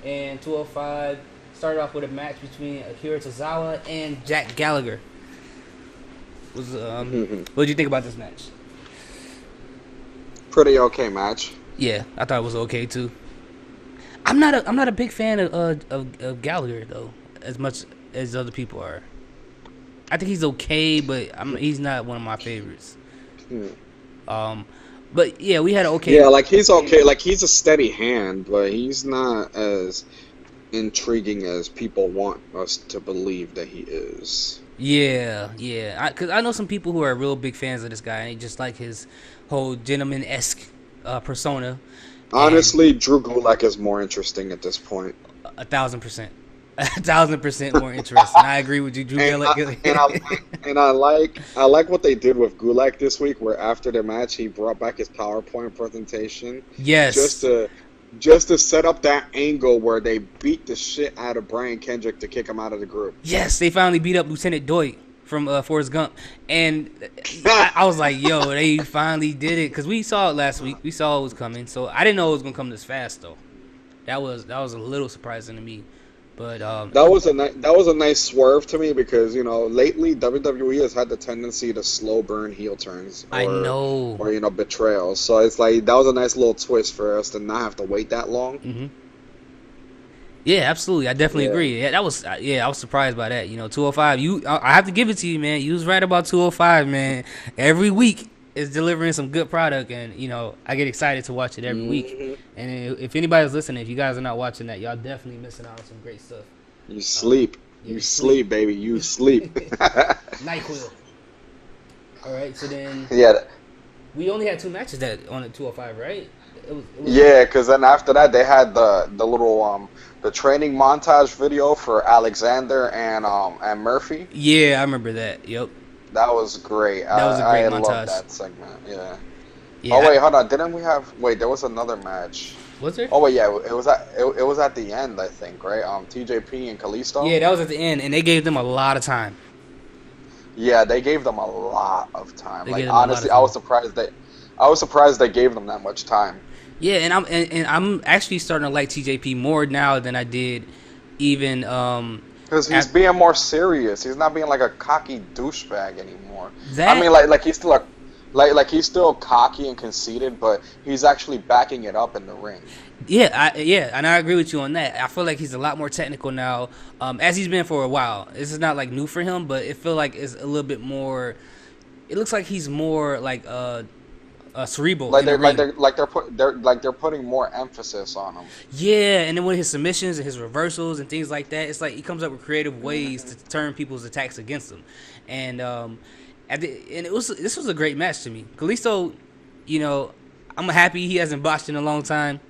And 205 started off with a match between Akira Tozawa and Jack Gallagher. What did you think about this match? Pretty okay match. Yeah, I thought it was okay too. I'm not a big fan of Gallagher though, as much as other people are. I think he's okay, but he's not one of my favorites. Hmm. But yeah, we had an okay. Yeah, like he's okay. Like he's a steady hand, but he's not as intriguing as people want us to believe that he is. Yeah. Because I know some people who are real big fans of this guy, and they just like his whole gentleman-esque persona. And Honestly, Drew Gulak is more interesting at this point. 1,000%, 1,000% more interesting. I agree with you, Drew And I, and Gallagher. I and I like what they did with Gulak this week, where after the match he brought back his PowerPoint presentation just Yes, to just to set up that angle where they beat the shit out of Brian Kendrick to kick him out of the group. yes, they finally beat up Lieutenant Doit from Forrest Gump, and I was like, "Yo, they finally did it." Because we saw it last week, we saw it was coming, so I didn't know it was gonna come this fast though. That was a little surprising to me, but That was a nice swerve to me because lately WWE has had the tendency to slow burn heel turns I know. or betrayals. So it's like that was a nice little twist for us to not have to wait that long. Hmm. Yeah, absolutely. I definitely Yeah. agree. Yeah, that was I was surprised by that. 205. I have to give it to you, man. You was right about 205, man. Every week is delivering some good product, and I get excited to watch it every week. hmm And if anybody's listening, if you guys are not watching that, y'all definitely missing out on some great stuff. You Um, sleep, yeah, you you sleep. sleep, baby, you sleep. Nyquil. All right, so then Yeah, we only had two matches that on the 205, right? It was yeah. Because then after that they had the little the training montage video for Alexander and Murphy. Yeah, I remember that. Yep, That was great. that was a great I love montage. that segment. Yeah. Oh Yeah, wait, hold on. Didn't we have? Wait, there was another match. was there? Oh wait, yeah. It was at the end, I think, right? TJP and Kalisto. Yeah, that was at the end, and they gave them a lot of time. Yeah, they gave them a lot of time. They gave Like them a lot of honestly, time. I was surprised they gave them that much time. Yeah, and I'm actually starting to like TJP more now than I did even Because he's at being more serious. He's not being like a cocky douchebag anymore. I that. mean, like he's still like he's still cocky and conceited, but he's actually backing it up in the ring. Yeah, and I agree with you on that. I feel like he's a lot more technical now, as he's been for a while. This is not like new for him, but it feel like it's a little bit more. It looks like he's more like cerebral Like in the ring. they're putting more emphasis on him. Yeah, and then with his submissions and his reversals and things like that, it's like he comes up with creative ways hmm to turn people's attacks against him. And and this was a great match to me. Kalisto, you know, I'm happy he hasn't botched in a long time.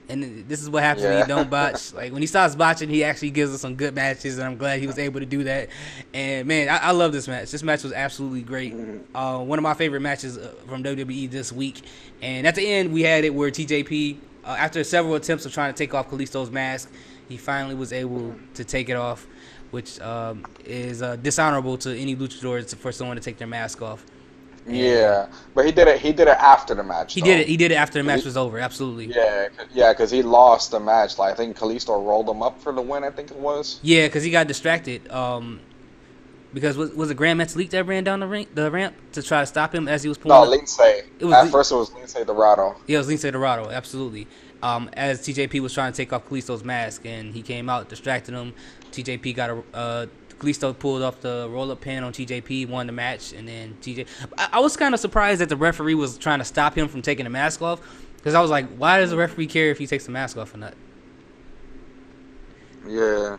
And this is what happens when you Yeah. don't botch. Like when he starts botching, he actually gives us some good matches, and I'm glad he was able to do that. And man, I love this match. This match was absolutely great. Mhm. One of my favorite matches from WWE this week. And at the end, we had it where TJP, after several attempts of trying to take off Kalisto's mask, he finally was able to take it off, which is dishonorable to any luchadors for someone to take their mask off. And Yeah, but he did it. He did it after the match, he did it. though. He did it after the 'Cause match was over. Absolutely. yeah, because he lost the match. Like I think Kalisto rolled him up for the win. I think it was. Yeah, because he got distracted. Because was it Grand Metalik that ran down the ramp to try to stop him as he was No, pulling up? Lindsay. It was At first, it was Lindsay Dorado. yeah, it was Lince Dorado, absolutely. As TJP was trying to take off Kalisto's mask, and he came out, distracted him. TJP got Kalisto pulled off the roll up pin on TJP, won the match, and then I was kind of surprised that the referee was trying to stop him from taking the mask off, because I was like, why does the referee care if he takes the mask off or not? Yeah.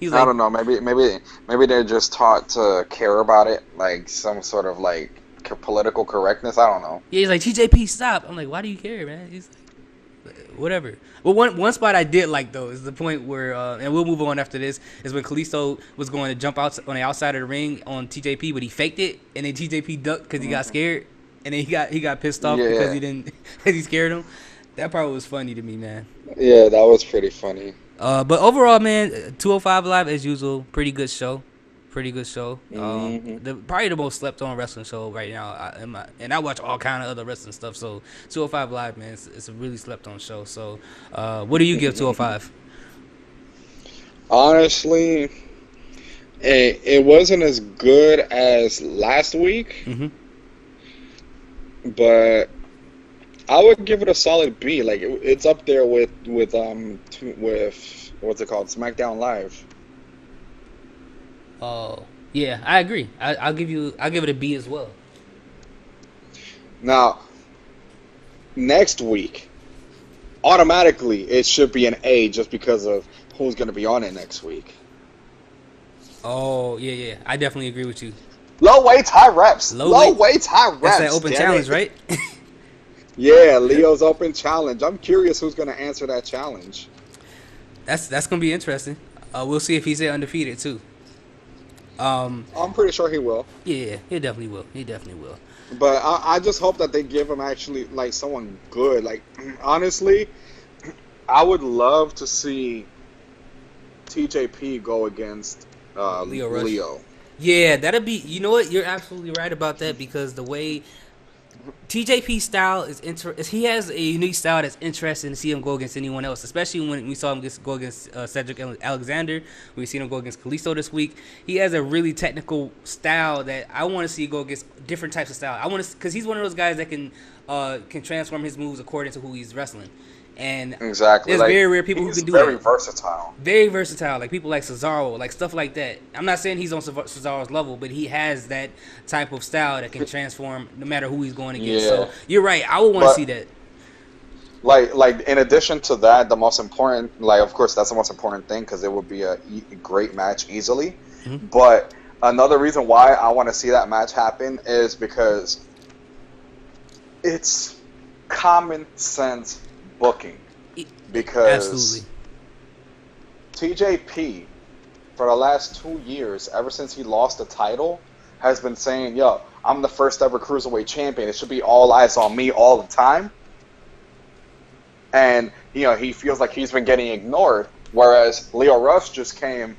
He's I like, don't know. Maybe they're just taught to care about it, like some sort of like political correctness. I don't know. yeah, he's like TJP, stop. I'm like, why do you care, man? He's like, whatever. Well, one spot I did like though is the point where, and we'll move on after this, is when Kalisto was going to jump out on the outside of the ring on TJP, but he faked it, and then TJP ducked because he got scared, and then he got pissed off because Yeah, he didn't because he scared him. That part was funny to me, man. yeah, that was pretty funny. But overall, man, 205 Live as usual, pretty good show. Pretty good show. hmm Probably the most slept on wrestling show right now. And I watch all kind of other wrestling stuff. So 205 Live, man, it's a really slept on show. So, what do you give 205? Honestly, it wasn't as good as last week, Mm-hmm. but I would give it a solid B. Like it's up there with what's it called, SmackDown Live. Oh, yeah, I agree. I'll give it a B as well. Now, next week, automatically it should be an A just because of who's going to be on it next week. Oh, yeah, yeah. I definitely agree with you. Low weights, high reps. Low Low weight. weights, high That's that reps. open Damn challenge, it. right? Yeah, Leo's open challenge. I'm curious who's going to answer that challenge. That's gonna be interesting. We'll see if he's undefeated too. Um, I'm pretty sure he will. yeah, he definitely will. He definitely will. But I just hope that they give him actually like someone good. Like honestly, I would love to see TJP go against Leo Rush. Leo. Yeah, that'll be. You know what? You're absolutely right about that because the way TJP style is he has a unique style that's interesting to see him go against anyone else, especially when we saw him go against Cedric Alexander. We've seen him go against Kalisto this week. He has a really technical style that I want to see go against different types of style. I want to because he's one of those guys that can transform his moves according to who he's wrestling. And Exactly. there's Like very rare people who he's can do very that. versatile. Very versatile, like people like Cesaro, like stuff like that. I'm not saying he's on Cesaro's level, but he has that type of style that can transform no matter who he's going against. Yeah. So you're right. I would want to But see that. like in addition to that, the most important, like of course that's the most important thing because it would be a great match easily. Mm-hmm. But another reason why I want to see that match happen is because it's common sense booking. Because Absolutely. TJP, for the last 2 years, ever since he lost the title, has been saying, yo, I'm the first ever Cruiserweight champion. It should be all eyes on me all the time. And, he feels like he's been getting ignored. Whereas Leo Rush just came,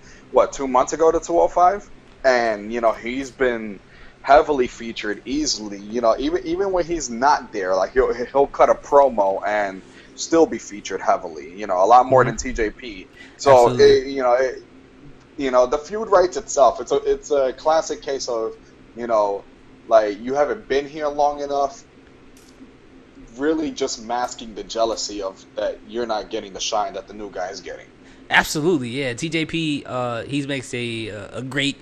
2 months ago to 205? And, he's been heavily featured easily. Even when he's not there, like he'll cut a promo and still be featured heavily, a lot more than TJP. So the feud writes itself. It's a classic case of, like you haven't been here long enough, really just masking the jealousy of that you're not getting the shine that the new guy is getting. Absolutely, yeah. TJP, he makes a great,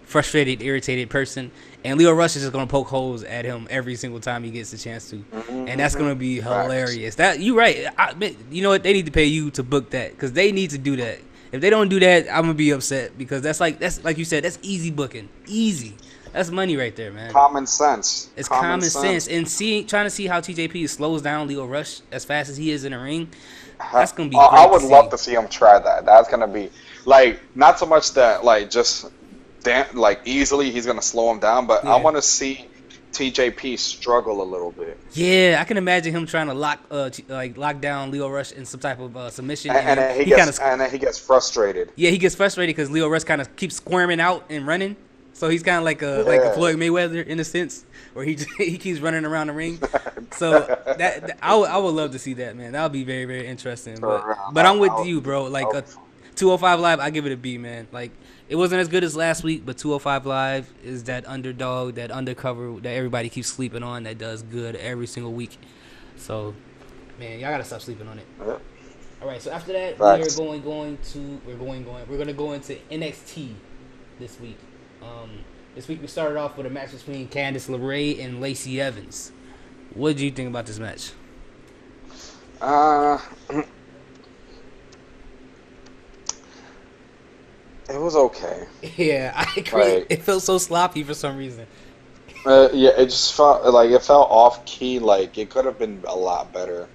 frustrated, irritated person, and Leo Rush is just gonna poke holes at him every single time he gets a chance to, and that's gonna be hilarious. That you right. You know what? They need to pay you to book that because they need to do that. If they don't do that, I'm gonna be upset because that's like you said, that's easy booking, easy. That's money right there, man. Common sense. It's common sense, and trying to see how TJP slows down Leo Rush as fast as he is in the ring. That's gonna be. Great I would love to see him try that. That's gonna be like not so much that like just like easily he's gonna slow him down, but Yeah. I want to see TJP struggle a little bit. Yeah, I can imagine him trying to lock down Leo Rush in some type of submission, And then he gets frustrated. Yeah, he gets frustrated because Leo Rush kind of keeps squirming out and running. So he's kind of like a Floyd Mayweather in a sense, where he keeps running around the ring. So I would love to see that, man. That would be very, very interesting. But I'm with you, bro. Like a 205 Live, I give it a B, man. Like it wasn't as good as last week, but 205 Live is that underdog, that undercover that everybody keeps sleeping on that does good every single week. So, man, y'all gotta stop sleeping on it. Yeah. All right, so after that, Facts. we're gonna go into NXT this week. This week we started off with a match between Candice LeRae and Lacey Evans. What did you think about this match? It was okay. Yeah, I agree. Like, it felt so sloppy for some reason. Yeah, it just felt off key. Like it could have been a lot better,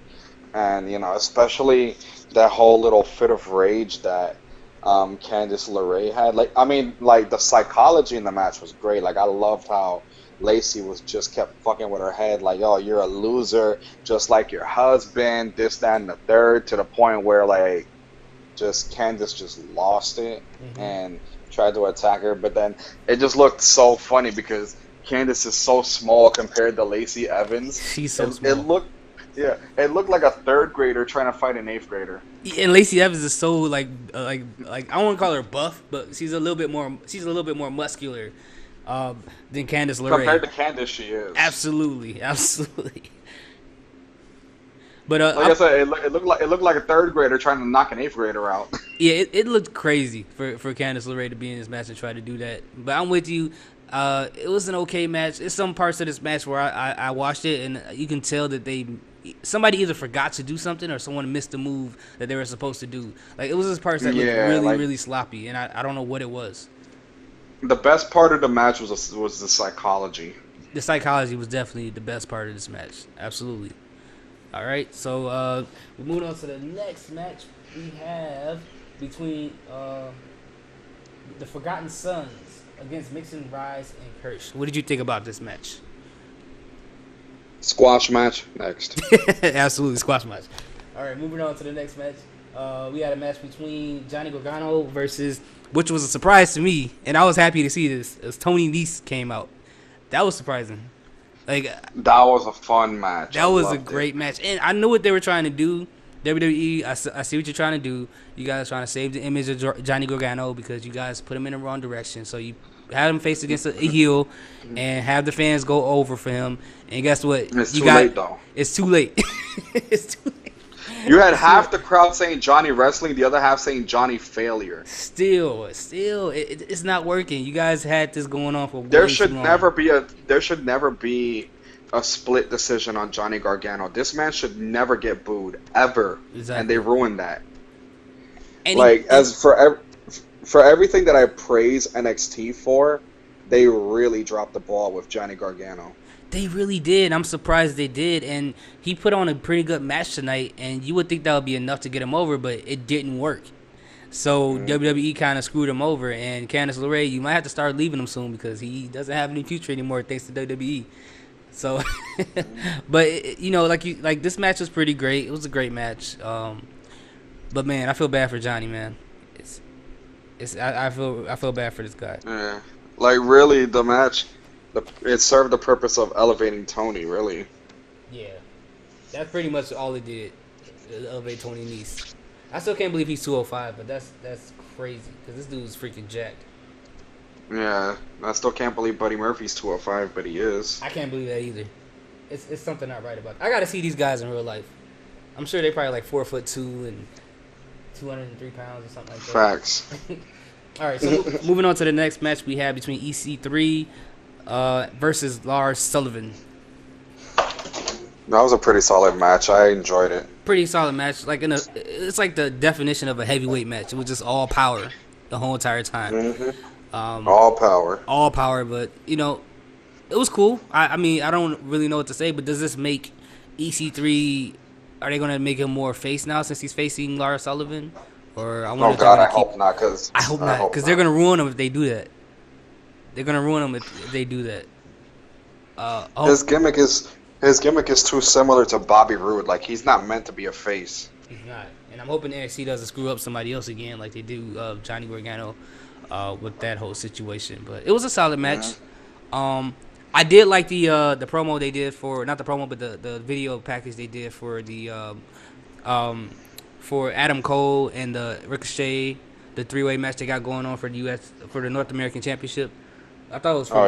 and especially that whole little fit of rage that Candice LeRae had. Like, I mean, like the psychology in the match was great. Like, I loved how Lacey was just kept fucking with her head. Like, oh, you're a loser, just like your husband. This, that, and the third. To the point where like, Candice just lost it and tried to attack her. But then it just looked so funny because Candice is so small compared to Lacey Evans. She's so small. Yeah, it looked like a third grader trying to fight an eighth grader. And Lacey Evans is so like I won't call her buff, but she's a little bit more muscular than Candice LeRae. Compared to Candice, she is. Absolutely, absolutely. But Like I said, it looked like a third grader trying to knock an eighth grader out. yeah, it looked crazy for Candice LeRae to be in this match and try to do that. But I'm with you. It was an okay match. It's some parts of this match where I watched it and you can tell that somebody either forgot to do something or someone missed the move that they were supposed to do. Like it was this parts that looked really sloppy, and I don't know what it was. The best part of the match was the psychology. The psychology was definitely the best part of this match. Absolutely. All right, so we're moving on to the next match we have between the Forgotten Sons against Mixon, Rise, and Hirsch. What did you think about this match? Squash match next. Absolutely, squash match. All right, moving on to the next match. We had a match between Johnny Gargano versus, which was a surprise to me, and I was happy to see this, as Tony Nese came out. That was surprising. Like that was a fun match. That was a great match, and I knew what they were trying to do. WWE, I see what you're trying to do. You guys are trying to save the image of Johnny Gargano because you guys put him in the wrong direction. So you have him face against a heel and have the fans go over for him. And guess what? It's too late, though. It's too late. It's too late. You had half the crowd saying Johnny Wrestling, the other half saying Johnny Failure. Still, it's not working. You guys had this going on for way There should too long. never be a split decision on Johnny Gargano. This man should never get booed ever, Exactly. and they ruined that. And For everything that I praise NXT for, they really dropped the ball with Johnny Gargano. They really did. I'm surprised they did. And he put on a pretty good match tonight, and you would think that would be enough to get him over, but it didn't work. So WWE kind of screwed him over, and Candice LeRae, you might have to start leaving him soon because he doesn't have any future anymore thanks to WWE. So, but you know, like this match was pretty great. It was a great match. But man, I feel bad for Johnny, man. I feel bad for this guy. Yeah, like really, the match, it served the purpose of elevating Tony. Really. Yeah, that's pretty much all it did. Elevate Tony Nese. I still can't believe he's 205, but that's crazy because this dude's freaking jacked. Yeah, I still can't believe Buddy Murphy's 205, but he is. I can't believe that either. It's something not right about it. I gotta see these guys in real life. I'm sure they're probably like 4'2" and 203 pounds or something like that. Facts. All right, so moving on to the next match we have between EC3 versus Lars Sullivan. That was a pretty solid match. I enjoyed it. Pretty solid match. It's like the definition of a heavyweight match. It was just all power the whole entire time. Mm-hmm. All power. But you know, it was cool. I mean, I don't really know what to say, but does this make EC3? Are they gonna make him more face now since he's facing Lars Sullivan? Or I hope not. I hope not, because they're gonna ruin him if they do that. They're gonna ruin him if they do that. His gimmick is too similar to Bobby Roode. Like he's not meant to be a face. He's not, and I'm hoping NXT doesn't screw up somebody else again, like they do Johnny Gargano with that whole situation. But it was a solid match. I did like the promo they did for, not the promo, but the video package they did for the for Adam Cole and the Ricochet, the 3-way match they got going on for the North American Championship. I thought it was cool.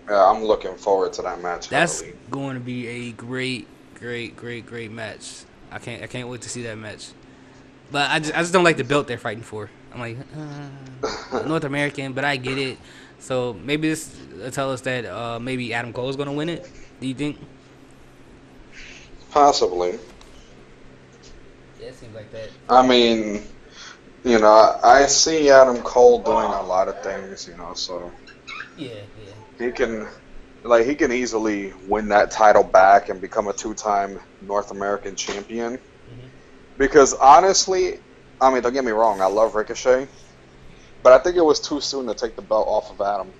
I'm looking forward to that match. That's going to be a great match. I can't wait to see that match. But I just don't like the belt they're fighting for. I'm like North American, but I get it. So maybe this will tell us that maybe Adam Cole is going to win it. Do you think? Possibly. Yeah, it seems like that. I mean, you know, I see Adam Cole doing a lot of things, you know, so Yeah. he can easily win that title back and become a 2-time North American champion. Mm-hmm. Because honestly, I mean, don't get me wrong, I love Ricochet, but I think it was too soon to take the belt off of Adam.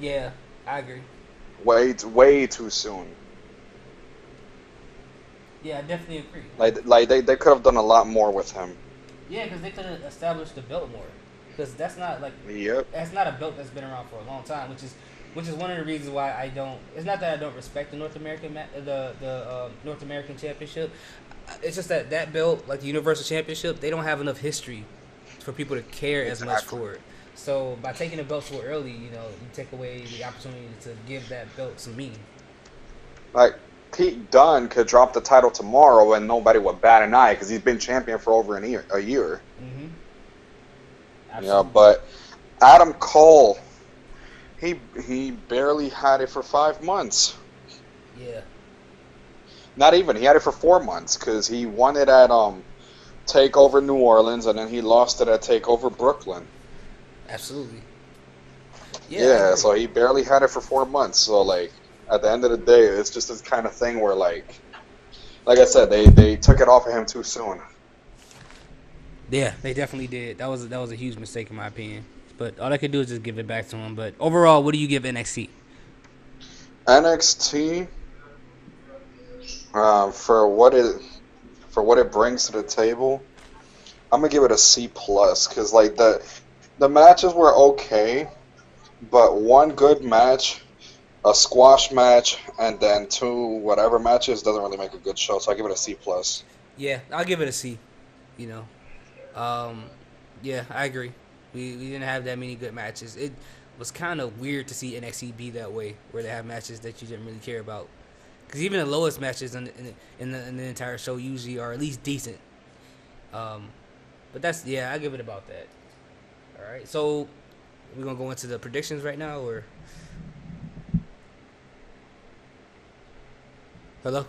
Yeah, I agree. Way too soon. Yeah, I definitely agree. Like they could have done a lot more with him. Yeah, because they could have established the belt more. Because that's not like Yep. that's not a belt that's been around for a long time, which is which is one of the reasons why I don't. It's not that I don't respect the North American North American Championship. It's just that that belt, like the Universal Championship, they don't have enough history for people to care as much Exactly. for it. So by taking the belt so early, you take away the opportunity to give that belt some meaning. Like Pete Dunne could drop the title tomorrow and nobody would bat an eye because he's been champion for over a year. A year. Mm-hmm. Yeah, Absolutely. but Adam Cole, he barely had it for 5 months. Yeah. Not even. He had it for 4 months because he won it at Takeover New Orleans and then he lost it at Takeover Brooklyn. Absolutely. Yeah, I Yeah, agree. so he barely had it for 4 months. So like at the end of the day, it's just this kind of thing where like I said, they took it off of him too soon. Yeah, they definitely did. That was a huge mistake in my opinion. But all I could do is just give it back to him. But overall, what do you give NXT? NXT, for what it brings to the table, I'm gonna give it a C plus because like the matches were okay, but one good match, a squash match, and then two whatever matches doesn't really make a good show. So I give it a C plus. Yeah, I'll give it a C. You know, um, yeah, I agree. We didn't have that many good matches. It was kind of weird to see NXT be that way, where they have matches that you didn't really care about. Because even the lowest matches in the entire show usually are at least decent. Um, but that's yeah, I give it about that. All right, so we're gonna go into the predictions right now, or hello?